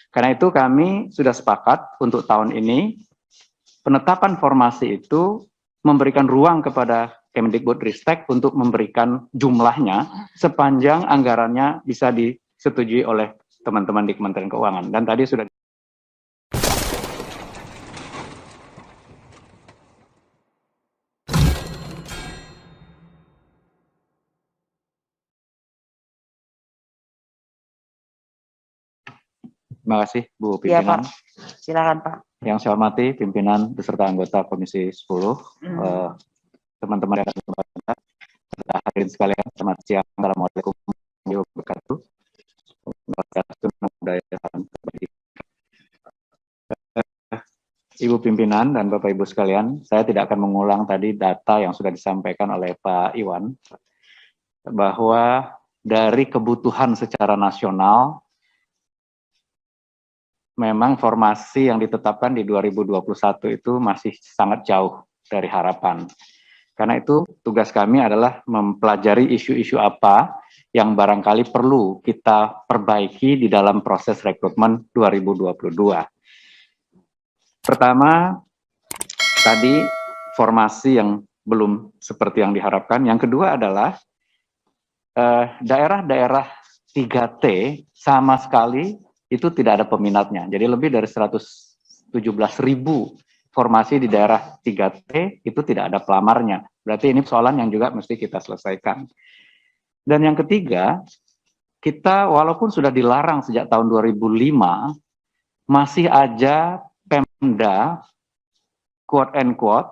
Karena itu kami sudah sepakat untuk tahun ini penetapan formasi itu memberikan ruang kepada Kemdikbudristek untuk memberikan jumlahnya sepanjang anggarannya bisa disetujui oleh teman-teman di Kementerian Keuangan. Dan tadi sudah Terima kasih Bu Iya Pimpinan. Pak, silakan Pak. Yang saya hormati pimpinan beserta anggota Komisi 10, teman-teman yang sudah hadirin sekalian, selamat siang. Assalamualaikum warahmatullahi wabarakatuh. Ibu pimpinan dan Bapak Ibu sekalian, saya tidak akan mengulang tadi data yang sudah disampaikan oleh Pak Iwan, bahwa dari kebutuhan secara nasional, memang formasi yang ditetapkan di 2021 itu masih sangat jauh dari harapan. Karena itu tugas kami adalah mempelajari isu-isu apa yang barangkali perlu kita perbaiki di dalam proses rekrutmen 2022. Pertama, tadi formasi yang belum seperti yang diharapkan. Yang kedua adalah daerah-daerah 3T sama sekali itu tidak ada peminatnya. Jadi lebih dari 117.000 formasi di daerah 3T itu tidak ada pelamarnya. Berarti ini persoalan yang juga mesti kita selesaikan. Dan yang ketiga, kita walaupun sudah dilarang sejak tahun 2005, masih aja Pemda, quote and quote,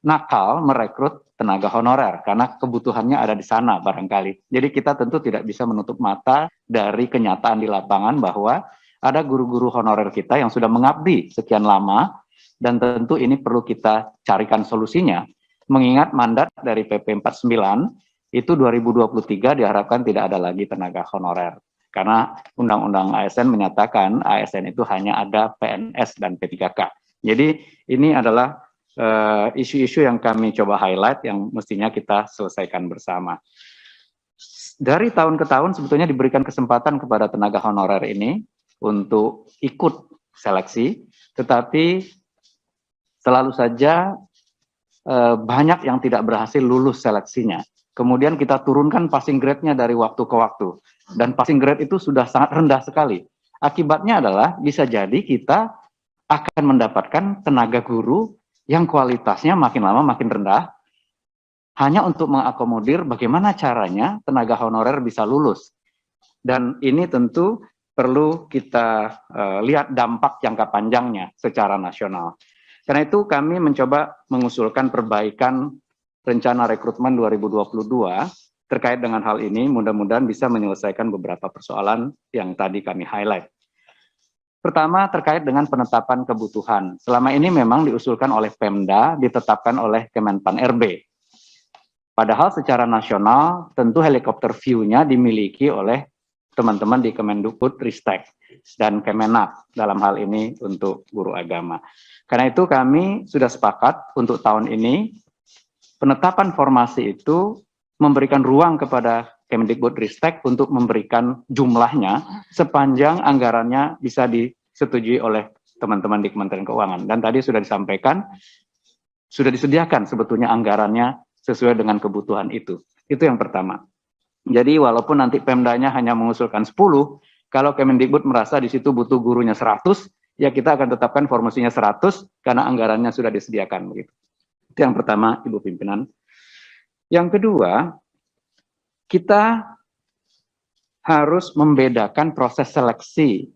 nakal merekrut tenaga honorer karena kebutuhannya ada di sana barangkali. Jadi kita tentu tidak bisa menutup mata dari kenyataan di lapangan bahwa ada guru-guru honorer kita yang sudah mengabdi sekian lama dan tentu ini perlu kita carikan solusinya. Mengingat mandat dari PP 49 itu 2023 diharapkan tidak ada lagi tenaga honorer. Karena Undang-Undang ASN menyatakan ASN itu hanya ada PNS dan P3K. Jadi ini adalah isu-isu yang kami coba highlight yang mestinya kita selesaikan bersama. Dari tahun ke tahun sebetulnya diberikan kesempatan kepada tenaga honorer ini untuk ikut seleksi, tetapi selalu saja banyak yang tidak berhasil lulus seleksinya. Kemudian kita turunkan passing grade-nya dari waktu ke waktu. Dan passing grade itu sudah sangat rendah sekali. Akibatnya adalah bisa jadi kita akan mendapatkan tenaga guru yang kualitasnya makin lama makin rendah, hanya untuk mengakomodir bagaimana caranya tenaga honorer bisa lulus. Dan ini tentu perlu kita lihat dampak jangka panjangnya secara nasional. Karena itu kami mencoba mengusulkan perbaikan rencana rekrutmen 2022 terkait dengan hal ini, mudah-mudahan bisa menyelesaikan beberapa persoalan yang tadi kami highlight. Pertama, terkait dengan penetapan kebutuhan. Selama ini memang diusulkan oleh Pemda, ditetapkan oleh Kemenpan RB. Padahal secara nasional, tentu helikopter view-nya dimiliki oleh teman-teman di Kemendikbudristek dan Kemenak dalam hal ini untuk guru agama. Karena itu kami sudah sepakat untuk tahun ini, penetapan formasi itu memberikan ruang kepada Kemdikbudristek untuk memberikan jumlahnya sepanjang anggarannya bisa disetujui oleh teman-teman di Kementerian Keuangan. Dan tadi sudah disampaikan, sudah disediakan sebetulnya anggarannya sesuai dengan kebutuhan itu. Itu yang pertama. Jadi walaupun nanti Pemdanya hanya mengusulkan 10, kalau Kemendikbud merasa di situ butuh gurunya 100, ya kita akan tetapkan formasinya 100 karena anggarannya sudah disediakan. Begitu. Itu yang pertama, Ibu Pimpinan. Yang kedua, kita harus membedakan proses seleksi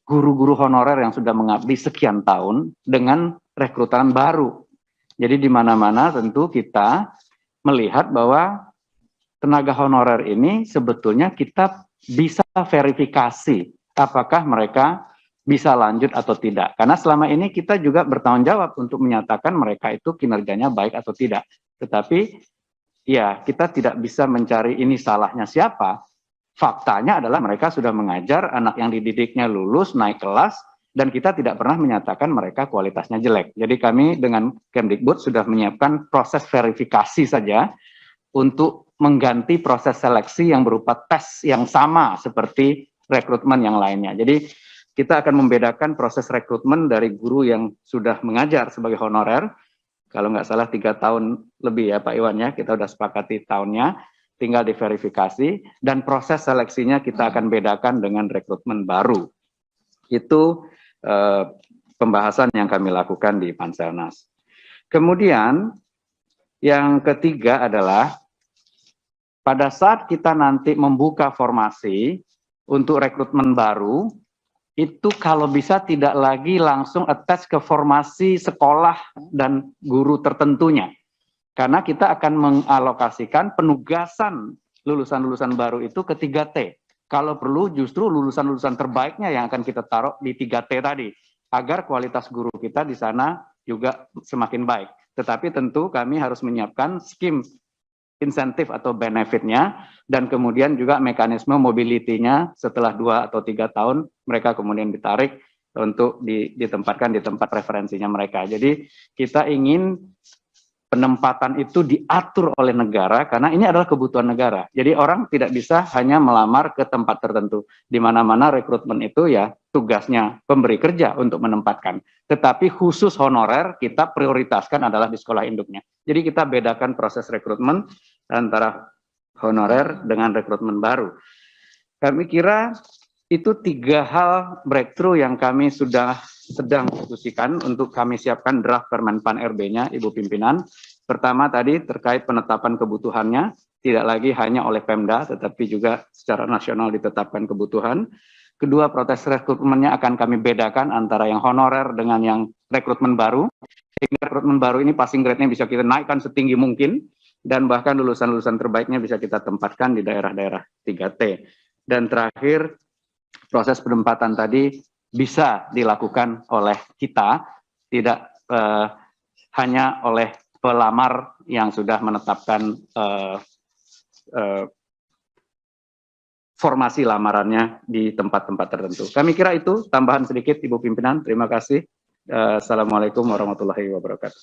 guru-guru honorer yang sudah mengabdi sekian tahun dengan rekrutan baru. Jadi di mana-mana tentu kita melihat bahwa tenaga honorer ini sebetulnya kita bisa verifikasi apakah mereka bisa lanjut atau tidak. Karena selama ini kita juga bertanggung jawab untuk menyatakan mereka itu kinerjanya baik atau tidak. Tetapi ya, kita tidak bisa mencari ini salahnya siapa. Faktanya adalah mereka sudah mengajar, anak yang dididiknya lulus, naik kelas, dan kita tidak pernah menyatakan mereka kualitasnya jelek. Jadi kami dengan Kemdikbud sudah menyiapkan proses verifikasi saja untuk mengganti proses seleksi yang berupa tes yang sama seperti rekrutmen yang lainnya. Jadi kita akan membedakan proses rekrutmen dari guru yang sudah mengajar sebagai honorer. Kalau nggak salah 3 tahun lebih ya Pak Iwan ya, kita sudah sepakati tahunnya, tinggal diverifikasi, dan proses seleksinya kita akan bedakan dengan rekrutmen baru. Itu pembahasan yang kami lakukan di Panselnas. Kemudian yang ketiga adalah pada saat kita nanti membuka formasi untuk rekrutmen baru, itu kalau bisa tidak lagi langsung attach ke formasi sekolah dan guru tertentunya. Karena kita akan mengalokasikan penugasan lulusan-lulusan baru itu ke 3T. Kalau perlu justru lulusan-lulusan terbaiknya yang akan kita taruh di 3T tadi, agar kualitas guru kita di sana juga semakin baik. Tetapi tentu kami harus menyiapkan skim insentif atau benefitnya, dan kemudian juga mekanisme mobility-nya setelah 2 atau 3 tahun mereka kemudian ditarik untuk ditempatkan di tempat referensinya mereka. Jadi kita ingin penempatan itu diatur oleh negara karena ini adalah kebutuhan negara. Jadi orang tidak bisa hanya melamar ke tempat tertentu. Di mana-mana rekrutmen itu ya tugasnya pemberi kerja untuk menempatkan. Tetapi khusus honorer kita prioritaskan adalah di sekolah induknya. Jadi kita bedakan proses rekrutmen antara honorer dengan rekrutmen baru. Kami kira itu 3 hal breakthrough yang kami sudah sedang diskusikan untuk kami siapkan draft Permenpan RB-nya, Ibu Pimpinan. Pertama tadi terkait penetapan kebutuhannya, tidak lagi hanya oleh Pemda, tetapi juga secara nasional ditetapkan kebutuhan. Kedua, proses rekrutmennya akan kami bedakan antara yang honorer dengan yang rekrutmen baru. Sehingga rekrutmen baru ini passing grade-nya bisa kita naikkan setinggi mungkin, dan bahkan lulusan-lulusan terbaiknya bisa kita tempatkan di daerah-daerah 3T. Dan terakhir, proses penempatan tadi bisa dilakukan oleh kita, tidak hanya oleh pelamar yang sudah menetapkan formasi lamarannya di tempat-tempat tertentu. Kami kira itu tambahan sedikit Ibu Pimpinan. Terima kasih. Assalamualaikum warahmatullahi wabarakatuh.